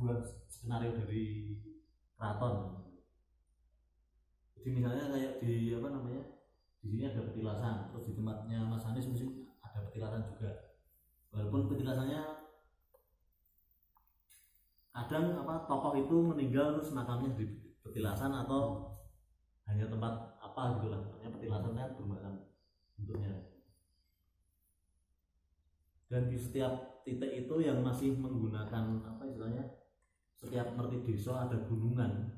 buat skenario dari keraton. Jadi misalnya kayak di apa namanya, di sini ada petilasan, terus di tempatnya Mas Anies mungkin ada petilasan juga, walaupun petilasannya kadang apa tokoh itu meninggal terus makamnya di petilasan atau hanya tempat apa gitu lah, namanya petilasan kan bermacam bentuknya. Dan di setiap titik itu yang masih menggunakan apa istilahnya, setiap ngerti desa ada gunungan,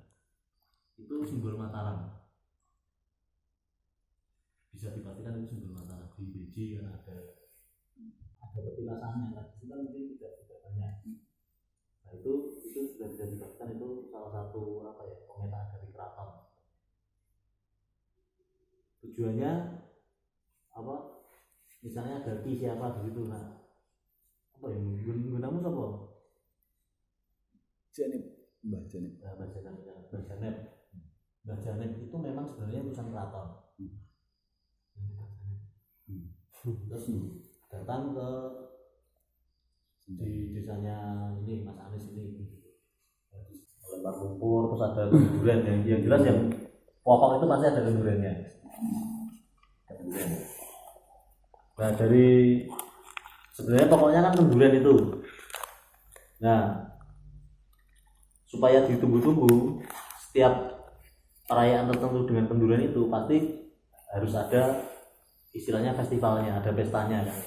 itu simbol Mataram, bisa dipastikan itu simbol Mataram. Di Beji kan ada petilasannya, kan itu kan mungkin tidak banyak. Nah itu sudah bisa dipastikan itu salah satu apa ya, pemetaan dari keraton. Tujuannya apa, misalnya ada ki siapa di situ, nah apa ya, gunamu siapa? Janib, Mbah Janib. Nah, Mbah Janib itu memang sebenarnya utusan keraton. Terus datang ke di desanya ini Mas Anies ini, lempar lumpur, terus ada kenduren, yang jelas yang pokok itu pasti ada kendurennya. Nah dari sebenarnya pokoknya kan kenduren itu. Nah supaya ditunggu-tunggu setiap perayaan tertentu dengan kenduren itu pasti harus ada istilahnya festivalnya, ada pestanya kan.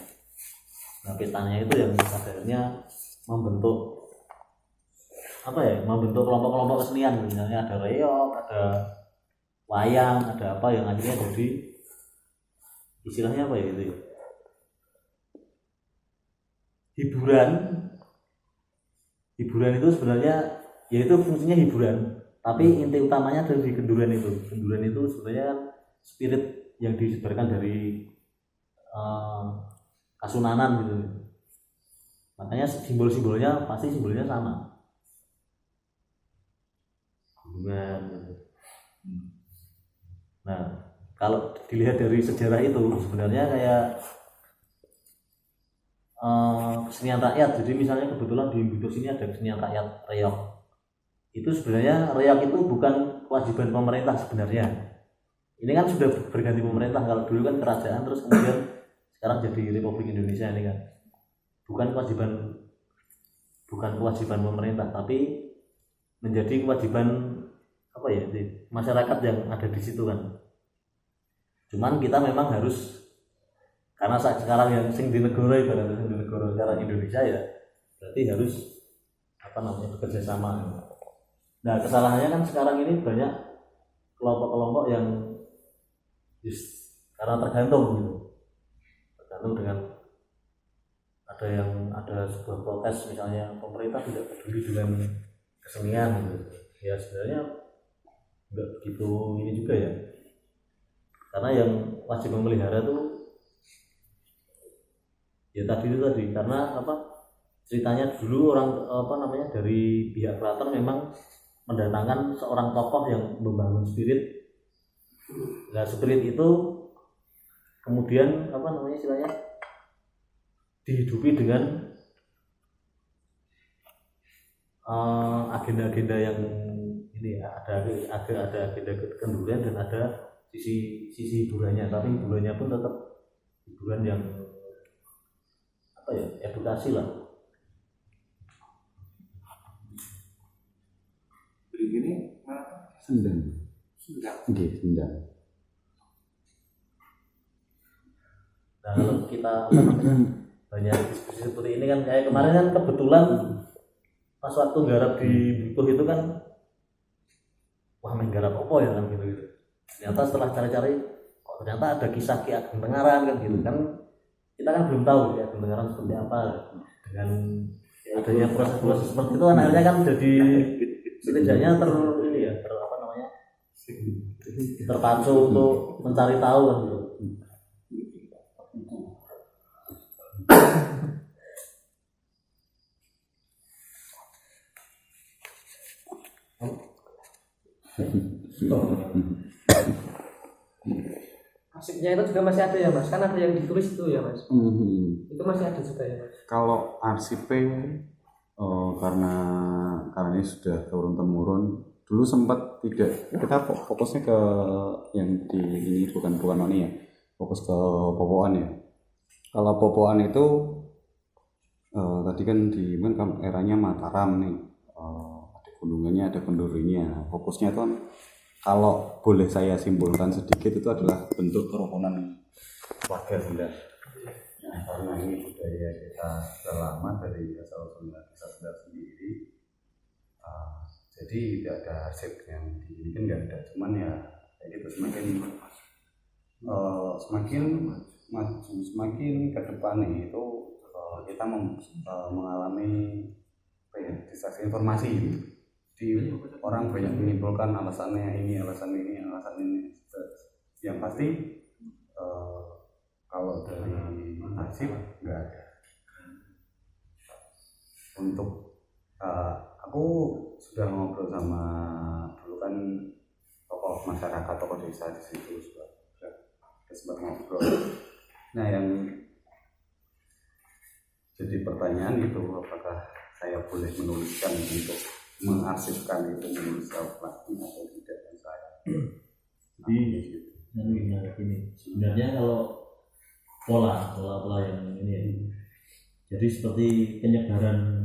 Nah pestanya itu yang akhirnya membentuk apa ya, membentuk kelompok-kelompok kesenian, misalnya ada reog, ada wayang, ada apa yang akhirnya jadi istilahnya apa ya itu ya, hiburan itu sebenarnya yaitu fungsinya hiburan, tapi inti utamanya ada di kenduren itu. Kenduren itu sebenarnya spirit yang disebarkan dari Kasunanan gitu, makanya simbol-simbolnya pasti simbolnya sama. Nah kalau dilihat dari sejarah itu sebenarnya kayak kesenian rakyat. Jadi misalnya kebetulan di Budos ini ada kesenian rakyat reog. Itu sebenarnya reog itu bukan kewajiban pemerintah sebenarnya. Ini kan sudah berganti pemerintah. Kalau dulu kan kerajaan, terus kemudian sekarang jadi Republik Indonesia ini kan. Bukan kewajiban pemerintah, tapi menjadi kewajiban apa ya, masyarakat yang ada di situ kan. Cuman kita memang harus, karena sekarang yang sing di negara, ibaratnya sing di negara sekarang Indonesia ya, berarti harus apa namanya, bekerja sama. Nah kesalahannya kan sekarang ini banyak kelompok-kelompok yang karena tergantung dengan ada sebuah protes, misalnya pemerintah tidak peduli dengan kesenian gitu. Ya sebenarnya enggak begitu ini juga ya, karena yang wajib memelihara tuh ya tadi karena apa, ceritanya dulu orang apa namanya, dari pihak keraton memang mendatangkan seorang tokoh yang membangun spirit. Nah spirit itu kemudian apa namanya istilahnya dihidupi dengan agenda-agenda yang ini ya, ada agenda kenduren dan ada sisi hiburannya, tapi hiburannya pun tetap hiburan yang apa ya, edukasi lah. Begini Sendang. Oke, sendang. Nah kalau kita banyak diskusi seperti ini kan, kayak kemarin kan kebetulan pas waktu garap di Butuh itu kan, wah main garap apa ya kan gitu. Ternyata setelah cari-cari, kok ternyata ada kisah Ki Ageng Tengaran kan gitu kan. Kita kan belum tahu Ki Ageng Tengaran seperti apa. Dengan adanya proses-proses seperti itu kan akhirnya kan jadi setidaknya terpacu untuk mencari tahu kan gitu. Arsipnya itu juga masih ada ya Mas, kan ada yang ditulis itu ya Mas. Itu masih ada juga ya Mas. Kalau arsipnya karena karena ini sudah turun temurun. Dulu sempat tidak, kita fokusnya ke yang di ini bukan ini ya, fokus ke popoan ya. Kalau popoan itu tadi kan di kan eranya Mataram nih, ada gunungannya, ada kendurinya. Fokusnya itu kan, kalau boleh saya simpulkan sedikit, itu adalah bentuk kerukunan warga Sunda. Nah, karena ini budaya kita sudah lama dari asal Sunda sendiri, jadi tidak ada arsip yang dibikin, nggak ada. Cuman ya itu semakin maju, semakin ke depan nih itu kita mengalami distraksi informasi. Jadi orang banyak menimbulkan alasannya ini. Yang pasti kalau dari arsip nggak ada. Untuk aku sudah ngobrol sama dulu kan tokoh masyarakat, tokoh desa di situ sudah sempat ngobrol. Nah, yang jadi pertanyaan itu, apakah saya boleh menuliskan untuk mengarsipkan itu, menulis plastik atau tidak, dan saya. Jadi ini sebenarnya kalau pola yang ini ya. Jadi seperti penyebaran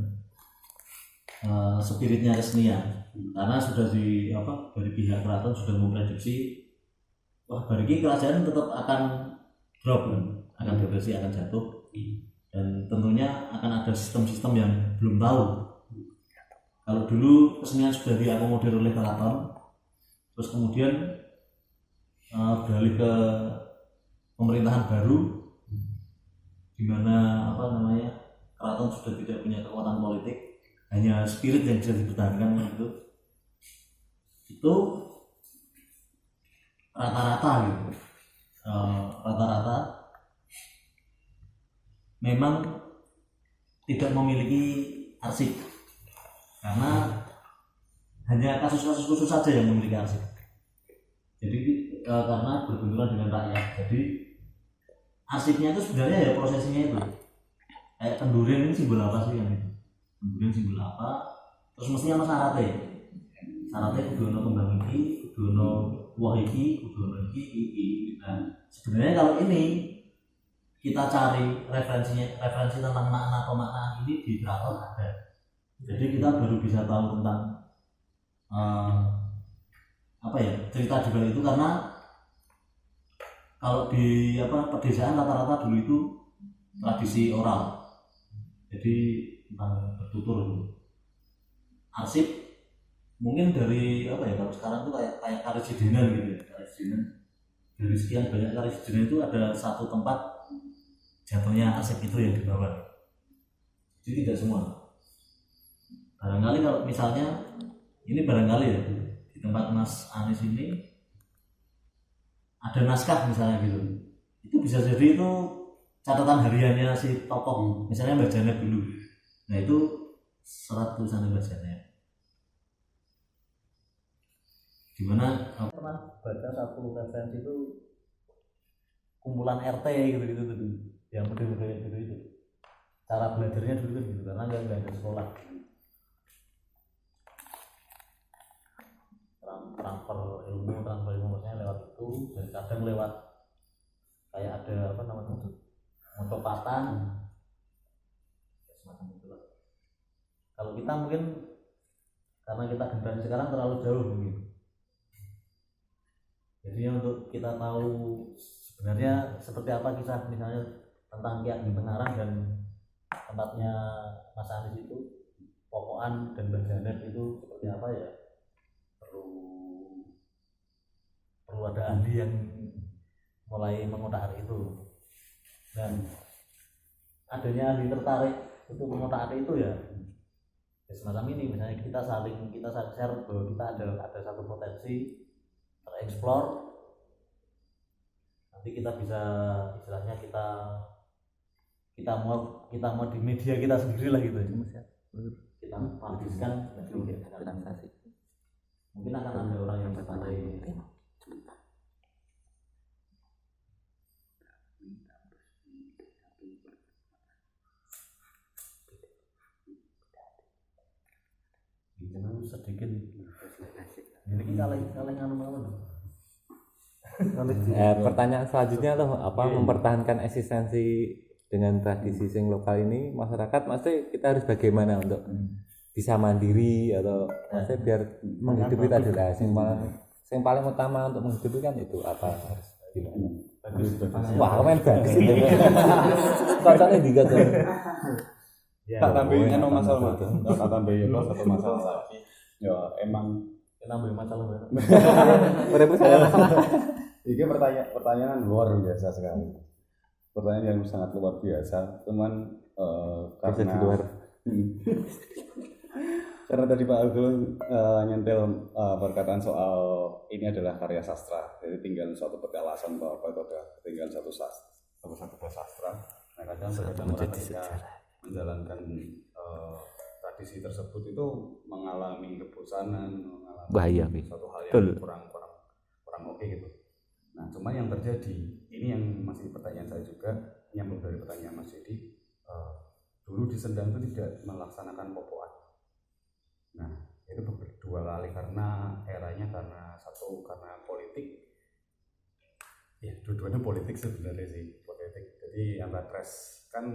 spiritnya kesenian, karena sudah dari pihak keraton sudah memprediksi, hari ini kerajaan tetap akan drop, akan depresi, akan jatuh, dan tentunya akan ada sistem-sistem yang belum tahu. Kalau dulu kesenian sudah diakomodir oleh keraton, terus kemudian beralih ke pemerintahan baru, di mana keraton sudah tidak punya kekuatan politik, hanya spirit yang bisa dipertahankan itu rata-rata memang tidak memiliki arsip, karena hanya kasus-kasus khusus saja yang memiliki arsip. Jadi karena berbenturan dengan rakyat, jadi arsipnya itu sebenarnya ya prosesinya itu kayak kendurian ini simbol apa sih, yang itu kendurian simbol apa, terus mestinya syaratnya kudu ono kembang iki, kudu ono buah iki, kudu ono iki. Nah, sebenarnya kalau ini kita cari referensi tentang makna pemaknaan ini di keraton ada. Jadi kita baru bisa tahu tentang cerita di balik itu, karena kalau di pedesaan rata-rata dulu itu tradisi oral. Jadi tentang bertutur itu. Arsip mungkin dari kalau sekarang itu kayak karesidenan gitu ya. Karesidenan, dari sekian banyak karesidenan itu ada satu tempat jatuhnya arsip itu yang dibawa. Jadi tidak semua. Barangkali kalau misalnya ini ya di tempat Mas Anies ini ada naskah misalnya gitu, itu bisa jadi itu catatan hariannya si tokoh, misalnya Mbak Janet dulu. Nah, itu surat tulisan Mbak Janet. Dimana aku pernah baca satu referensi itu kumpulan RT gitu dulu, yang model-model dulu itu. Cara belajarnya dulu kan gitu, karena nggak ada sekolah. Transfer ilmu maksudnya lewat itu, dan kadang lewat kayak ada motopatan semacam itulah. Kalau kita mungkin karena kita generasi sekarang terlalu jauh mungkin, jadi untuk kita tahu sebenarnya seperti apa kisah misalnya tentang Ki Ageng Tengarang dan tempatnya Mas Anies itu, Pokokan dan Mbak Janet itu seperti apa ya, perlu ada ahli yang mulai mengotak-atik itu, dan adanya ahli tertarik untuk mengotak-atik itu ya semacam ini. Misalnya kita saling share bahwa kita ada satu potensi tereksplor, nanti kita bisa istilahnya kita mau di media kita sendiri lah gitu ya, kita publiskan, mungkin akan ada orang yang tertarik. itu sedikit ini kaleng anu mawon. Pertanyaan selanjutnya loh, apa mempertahankan eksistensi dengan tradisi sing lokal ini masyarakat, maksudnya kita harus bagaimana untuk bisa mandiri atau maksudnya biar menghidupi tadi lah yang paling utama untuk menghidupi kan itu apa harus gimana? Wah, komen bagus itu. Cocoknya di gitu. Tak tambahin anu masalah, tak tambahin satu masalah lagi. Ya emang Nambah masalah baru. Berapa saya masalah? ini pertanyaan luar biasa sekali. Pertanyaan yang sangat luar biasa, cuman karena di luar. Karena tadi Pak Agul nyentil perkataan soal ini adalah karya sastra, jadi tinggal suatu kedalasan bahwa apa itu ada tinggal satu sastra. Nah kadang orang ketika menjalankan tradisi tersebut itu mengalami kebosanan, mengalami bahaya suatu hal yang kurang oke gitu. Nah cuma yang terjadi ini yang masih pertanyaan saya juga nyambung dari pertanyaan Mas Dedi, dulu di Sendang itu tidak melaksanakan popoan. Nah itu berdua kali karena eranya karena politik, ya dua-duanya politik sebenarnya sih politik. Jadi Ambadres kan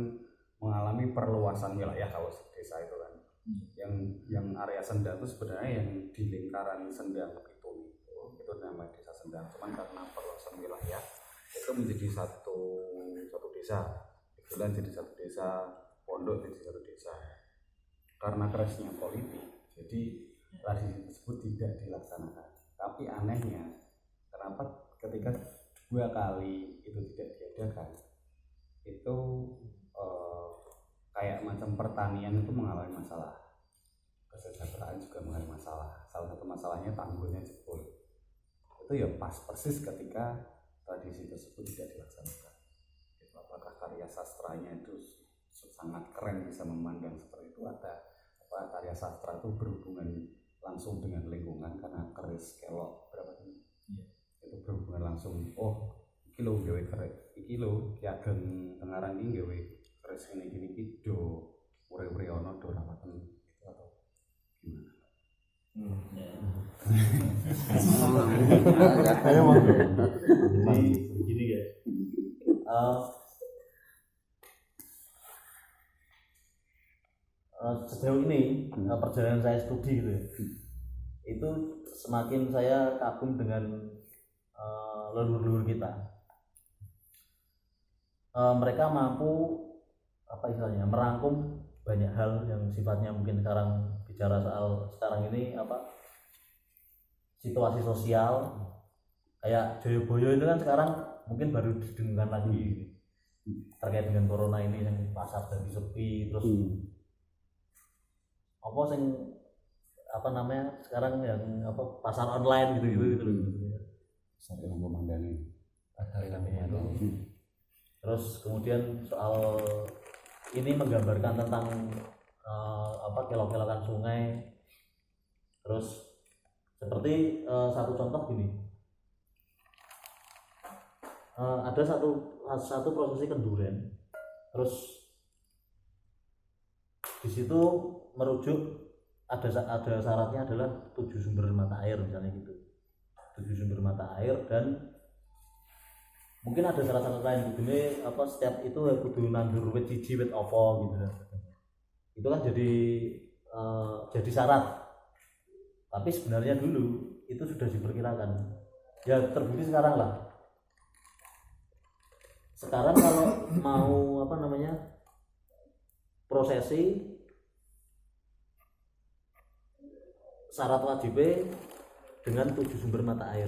mengalami perluasan wilayah kalau desa itu kan, yang area Sendang itu sebenarnya yang di lingkaran Sendang itu nama desa Sendang, cuman karena perluasan wilayah itu menjadi satu desa, kebetulan jadi satu desa, pondok jadi satu desa. Karena kerasnya politik, jadi tradisi tersebut tidak dilaksanakan. Tapi anehnya, kenapa ketika 2 kali itu tidak diadakan, itu kayak macam pertanian itu mengalami masalah, kesejahteraan juga mengalami masalah. Salah satu masalahnya tanggulnya jebol. Itu ya pas persis ketika tradisi tersebut tidak dilaksanakan. Apakah karya sastranya itu sangat keren bisa memandang seperti itu, ada apa karya sastra itu berhubungan langsung dengan lingkungan karena keris kelok berapa ini? Itu berhubungan langsung. Oh, iki lho gawe keris, iki lho Ki Ageng Tengaran iki gawe keris gini iki do ure-ure ono do rawaten itu atau gimana? Jadi begini ya. Sejauh ini perjalanan saya studi gitu ya, itu semakin saya kagum dengan leluhur-leluhur kita. Mereka mampu apa istilahnya merangkum banyak hal yang sifatnya mungkin sekarang bicara soal sekarang ini apa situasi sosial kayak Joyoboyo itu kan sekarang mungkin baru didengungkan lagi terkait dengan corona ini yang pasar jadi sepi terus apa sing apa namanya sekarang yang apa pasar online gitu. Pasar yang memandangi. Terus kemudian soal ini menggambarkan tentang apa kelok-kelokan sungai. Terus seperti satu contoh gini. Ada satu prosesi kenduren. Terus di situ merujuk ada syaratnya adalah 7 sumber mata air misalnya gitu. 7 sumber mata air dan mungkin ada syarat-syarat lain begini apa setiap itu kudu nandur wit siji wit apa gitu. Itu kan jadi syarat. Tapi sebenarnya dulu itu sudah diperkirakan. Ya terbukti sekarang lah. Sekarang kalau mau apa namanya prosesi syarat wajibnya dengan 7 sumber mata air.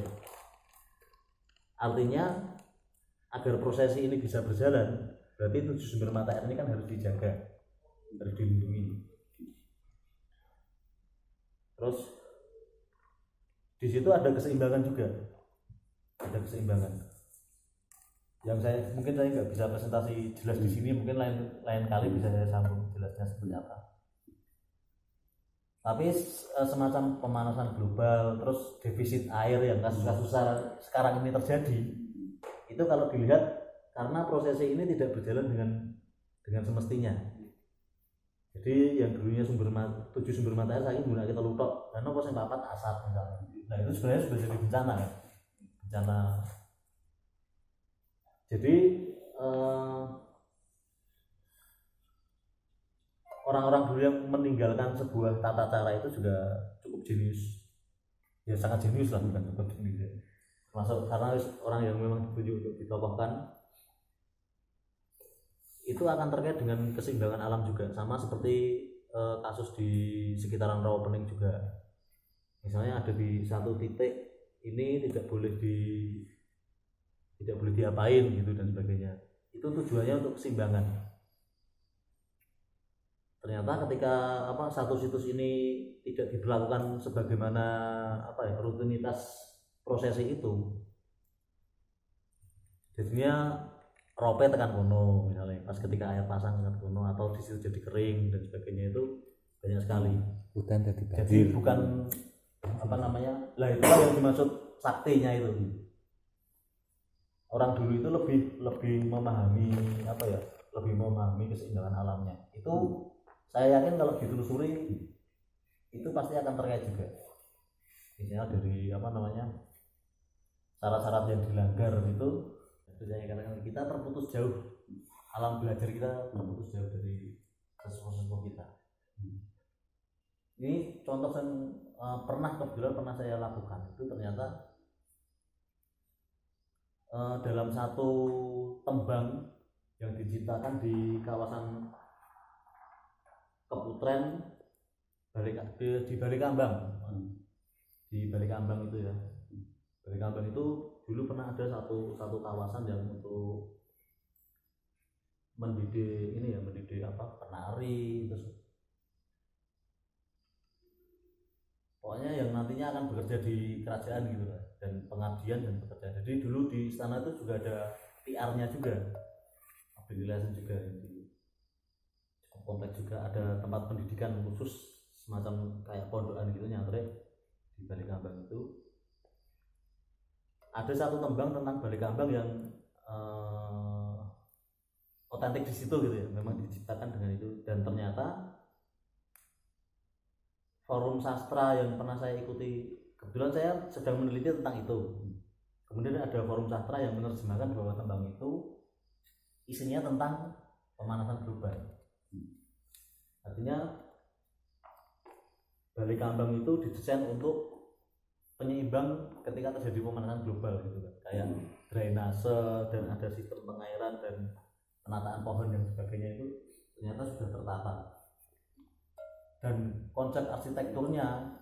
Artinya agar prosesi ini bisa berjalan, berarti 7 sumber mata air ini kan harus dijaga, harus dilindungi. Terus di situ ada keseimbangan juga, ada keseimbangan. Yang mungkin saya nggak bisa presentasi jelas di sini, mungkin lain kali bisa saya sambung jelasnya seperti apa. Tapi semacam pemanasan global, terus defisit air yang kasus-kasus sekarang ini terjadi, itu kalau dilihat karena prosesi ini tidak berjalan dengan semestinya. Jadi Jadi yang dulunya 7 sumber mata air saya menggunakan kita lutok, dan apa yang papat asap misalnya. Nah itu sebenarnya sudah jadi bencana kan, bencana. Jadi orang-orang dulu yang meninggalkan sebuah tata cara itu juga cukup jenius, ya sangat jenius lah, bukan cukup jenius ya. Termasuk karena orang yang memang ditunjuk untuk ditokohkan itu akan terkait dengan keseimbangan alam juga, sama seperti kasus di sekitaran Rawapening juga. Misalnya ada di satu titik ini tidak boleh diapain gitu dan sebagainya. Itu tujuannya untuk keseimbangan. Ternyata ketika satu situs ini tidak diberlakukan sebagaimana rutinitas prosesi itu, jadinya rope tekan kono misalnya pas ketika air pasang tekan kono, atau di situ jadi kering dan sebagainya, itu banyak sekali. Hutan jadi Jadi banjir. bukan lah itu yang dimaksud saktinya itu. Orang dulu itu lebih memahami lebih memahami keseimbangan alamnya. Itu saya yakin kalau ditelusuri itu pasti akan terkait juga. Misalnya dari syarat-syarat yang dilanggar itu saya katakan kita terputus jauh, alam belajar kita terputus jauh dari sesepuh kita. Ini contoh yang kebetulan pernah saya lakukan. Itu ternyata dalam satu tembang yang diciptakan di kawasan Keputren di Balikambang. Di Balikambang itu ya. Balikambang itu dulu pernah ada satu kawasan yang untuk mendidik penari, terus pokoknya yang nantinya akan bekerja di kerajaan gitu kan, dan pengabdian dan pekerjaan. Jadi dulu di istana itu juga ada PR-nya juga, ability juga, cukup kompleks juga, ada tempat pendidikan khusus semacam kayak pondokan gitu nyantrik di Balikambang itu. Ada satu tembang tentang Balikambang yang otentik di situ gitu ya, memang diciptakan dengan itu. Dan ternyata forum sastra yang pernah saya ikuti, kebetulan saya sedang meneliti tentang itu. Kemudian ada forum sastra yang menerjemahkan bahwa tembang itu isinya tentang pemanasan global. Artinya Balikambang itu didesain untuk penyeimbang ketika terjadi pemanasan global gitu kan, kayak drainase dan ada sistem pengairan dan penataan pohon dan sebagainya, itu ternyata sudah tertata. Dan konsep arsitekturnya,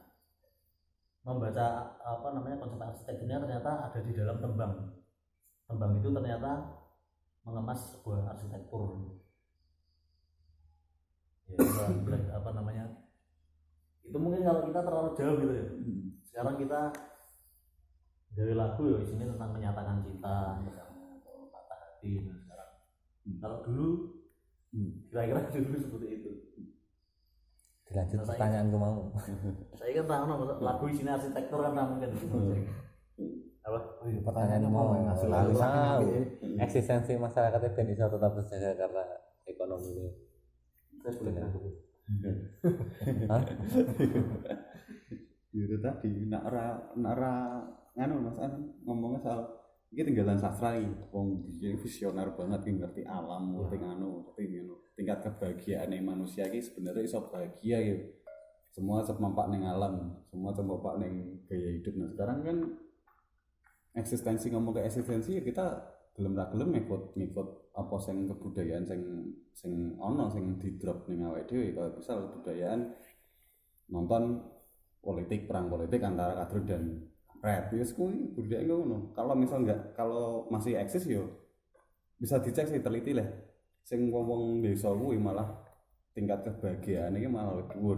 membaca konsep arsitekturnya ternyata ada di dalam tembang. Tembang itu ternyata mengemas sebuah arsitektur. Ya, itu mungkin kalau kita terlalu jauh gitu ya. Sekarang kita dari lagu ya isinya tentang menyatakan cinta misalnya, atau patah hati. Nah, sekarang kalau dulu kira-kira dulu seperti itu. Dilanjut pertanyaanku mau. Saya kan tahu lagu isinya arsitektur kan mungkin. Apa? Pertanyaan mau eksistensi masyarakatnya ben iso tetap terjaga karena ekonomi ini. Saya boleh ngaku. Itu tadi nak nganu Mas ngomongnya soal iki tinggalan sastra iki wong visioner banget iki ngerti alam, ngerti tingkat kebahagiaan manusia iki sebenarnya iso bahagia gitu. Semua semampak ning alam, semua semampak ning gaya hidup. Nah, sekarang kan ngomong ke eksistensi ya kita gelem ra gelem ngikut apa sing kebudayaan sing ana sing di-drop ning awake dhewe. Kalau misal kebudayaan nonton perang politik antara Kadrun dan Kampret, ya kuwi budaya ngono. Kalau misal kalau masih eksis yo bisa dicek sih, teliti lah. Sing wong desa kuwi malah tingkat kebahagiaan iki malah luwih dhuwur.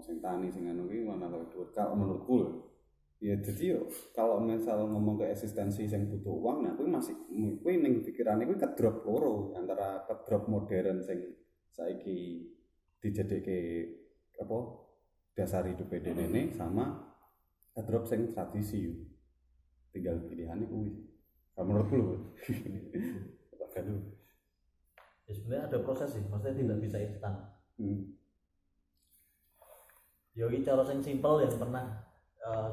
Sing tani sing anu kuwi malah luwih dhuwur kalau menurutku. Ya jadi yo kalau misal ngomong ke eksistensi sing butuh uang, nah kuwi ning pikirane kuwi kedrop loro, antara kedrop modern sing saiki dijadikke dasar hidup dene sama kedrop sing tradisi. Tinggal pilihannya kuwi. Kalau menurutku lho. Ya sebenarnya ada proses sih, maksudnya tidak bisa instan. Ya ini cara yang simpel yang pernah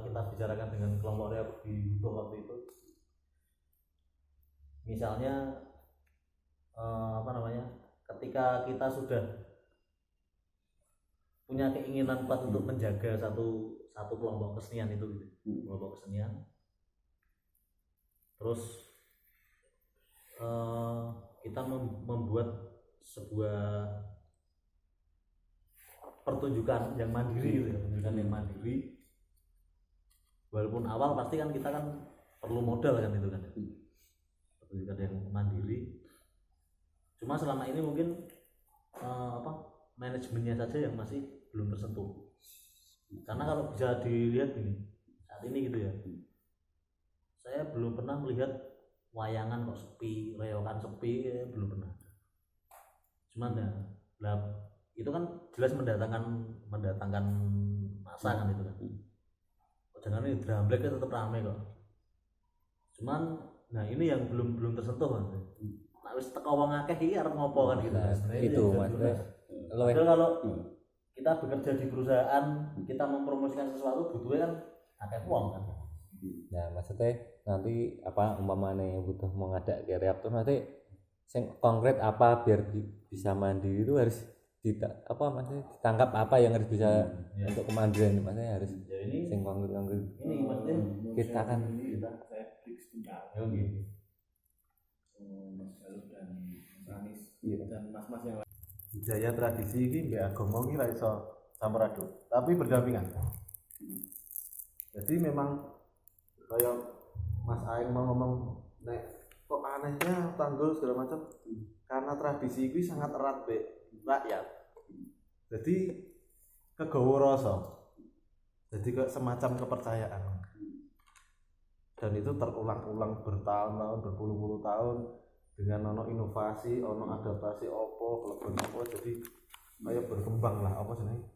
kita bicarakan dengan kelompok Reok di Butuh waktu itu. Misalnya ketika kita sudah punya keinginan kuat untuk menjaga satu kelompok kesenian itu gitu. Kelompok kesenian, terus kita membuat sebuah pertunjukan yang mandiri gitu ya, pertunjukan yang mandiri. Walaupun awal pasti kan kita kan perlu modal kan itu kan, pertunjukan yang mandiri. Cuma selama ini mungkin manajemennya saja yang masih belum tersentuh. Karena kalau bisa dilihat gini, saat ini gitu ya, saya belum pernah melihat wayangan kok sepi, reokan sepi, belum pernah. Cuman ya, itu kan jelas mendatangkan masa kan itu kan. Jangan ini drum black tetap ramai kok. Cuman, nah ini yang belum tersentuh kan. Nah wis teko wong akeh iki arep ngopo kan gitu. Itu maksudnya. Kalau kita bekerja di perusahaan, kita mempromosikan sesuatu butuhnya kan akeh uang kan. Nah, maksudnya nanti umpamane butuh mau ngadak Reok tuh nanti sing konkret apa biar bisa mandiri itu harus maksudnya ditangkap apa yang harus bisa untuk kemandirian maksudnya harus ya ini sing konkret ini maksudnya kita kan saya fix sebentar ya gitu. Mas Galuh dan Mas Anis dan mas-mas yang lain. Budaya tradisi ini mbak agama ini ra iso campur aduk, tapi berdampingan. Jadi memang kayak Mas Aing mau ngomong nek kok anehnya tanggul segala macam karena tradisi ini sangat erat be rakyat. Jadi kegawa rasa. Jadi kayak semacam kepercayaan. Dan itu terulang-ulang bertahun-tahun, berpuluh-puluh tahun dengan ono inovasi, ono adaptasi opo, kelebon opo, jadi kayak berkembang lah apa jenenge?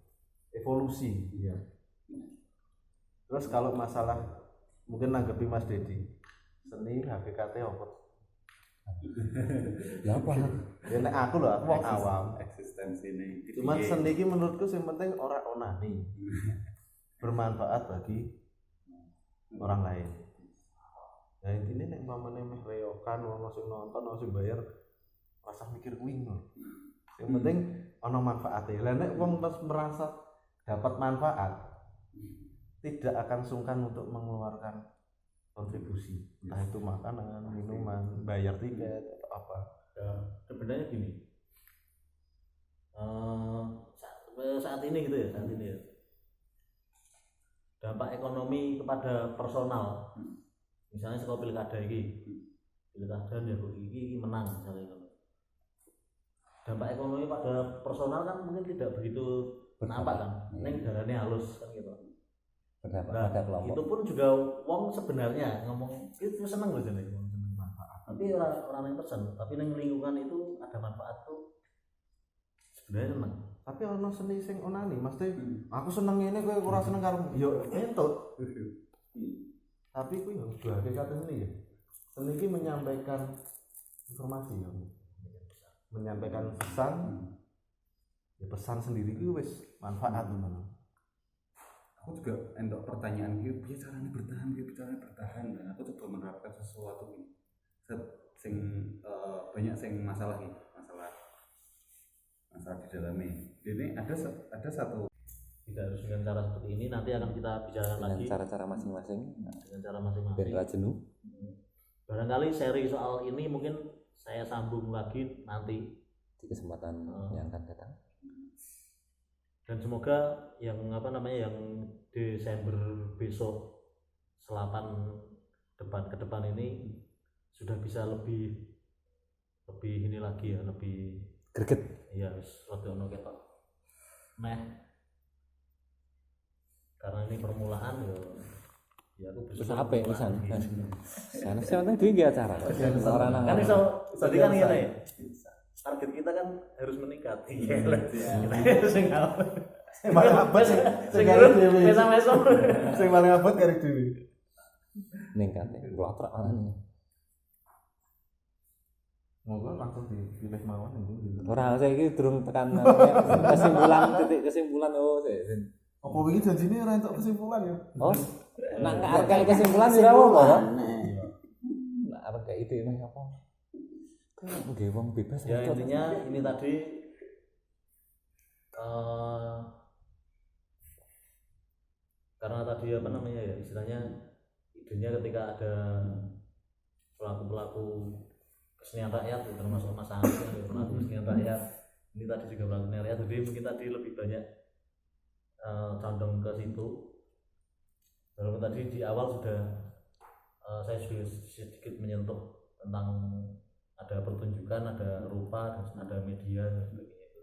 Evolusi. Iya. Terus kalau masalah mungkin nanggepi Mas Dedi, seni hakikatnya apa? ya apa Ya nek aku wong awam, Eksistensi ini. cuman seni iki menurutku yang penting ora onani. Bermanfaat bagi orang lain. Nah intinya nek mamane meh reokan ono sing nonton ono sing bayar rasa mikir kuwi lho. Yang penting ono manfaate. Lah nek wong pas merasa dapat manfaat tidak akan sungkan untuk mengeluarkan kontribusi. Entah itu makanan, minuman, bayar tiket atau apa. Ya, sebenarnya gini. Saat ini gitu ya, saat ini ya. Dampak ekonomi kepada personal. Misalnya sekolah pilkada ini ya ini menang misalnya. Dampak ekonomi pada personal kan mungkin tidak begitu nampak kan, neng darahnya halus kan gitu. Nah, itu pun juga wong sebenarnya ngomong itu seneng loh jadi seneng manfaat. Tapi orang yang pesen, tapi neng lingkungan itu ada manfaat tuh sebenarnya seneng. Tapi ono seni sing onani, mesti aku seneng ini kowe ora seneng karo yo entut. Tapi kuwi yo sebagai kata seni ya. Seni iki menyampaikan informasi ya. Menyampaikan pesan. Ya pesan sendiri itu wis manfaat teman. Aku juga entuk pertanyaan gitu, caranya bertahan. Dan aku coba menerapkan sesuatu ini. Sing banyak sing masalah ini, masalah di dalamnya. Ini ada satu. Tidak harus dengan cara seperti ini, nanti akan kita bicarakan dengan lagi cara-cara masing-masing dengan cara masing-masing. biar jenuh. Barangkali seri soal ini mungkin saya sambung lagi nanti Di kesempatan yang akan datang. dan semoga yang yang Desember besok selapan ke depan ini sudah bisa lebih ini lagi ya, lebih Greget. iya wis rada ono ketok meh karena ini permulaan ya aku Terus apa ya pisan? Sana sih orang duwe nggih acara. Ora nang. kan iso tadi kan ngene ya. Target kita kan harus meningkat. Iya. Kita harus ngawur. Sing paling abot sing Sekarang mesa-mesa. sing paling abot kari dhewe. Ningkat. Glotrak ana. Moga langsung dipilih mawon itu gitu. Ora saya iki durung tekan kesimpulan titik kesimpulan Apa wingi janjine ora entuk kesimpulan ya? Oh, nak arek kesimpulan ora apa-apa to. Nak arek ide mah apa? Kayak nggih wong bebas. Ya intinya ini tadi karena tadi apa namanya ya istilahnya idenya ketika ada pelaku kesenian rakyat termasuk Mas Anies pelaku kesenian rakyat ini tadi juga pelaku kesenian rakyat jadi mungkin tadi lebih banyak condong ke situ walaupun tadi di awal sudah saya sudah sedikit menyentuh tentang ada pertunjukan, ada rupa, ada media dan sebagainya itu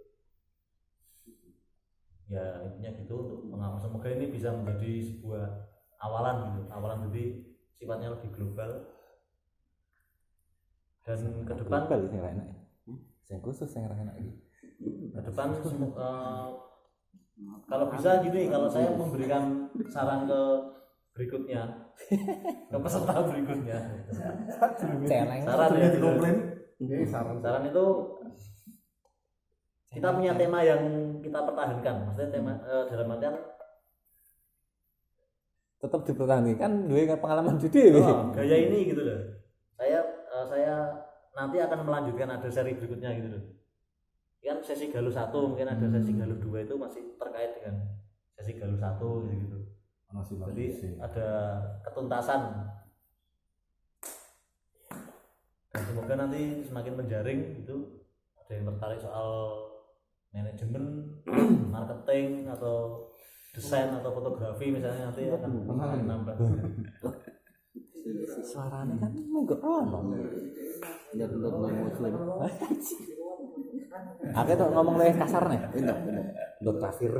ya intinya gitu untuk pengawasan semoga ini bisa menjadi sebuah awalan gitu awalan jadi sifatnya lebih global dan ke depan sing enak. Sing khusus sing enak iki. Ke depan kalau bisa gini kalau saya memberikan saran ke berikutnya ke peserta berikutnya Celeng. saran ya gitu. Saran itu kita punya tema yang kita pertahankan maksudnya tema dalam artian Tetap dipertahankan duwe pengalaman judi gaya ini gitu loh saya nanti akan melanjutkan ada seri berikutnya gitu loh kan sesi Galuh 1 mungkin ada sesi Galuh 2 itu masih terkait dengan sesi Galuh 1 gitu jadi ada ketuntasan dan semoga nanti semakin menjaring gitu ada yang tertarik soal manajemen marketing atau desain atau fotografi misalnya nanti akan nambah suaranya kan enggak ono. Ya untuk muslim. Aku tuh ngomong lebih kasar nih. Tidak. Untuk kafir.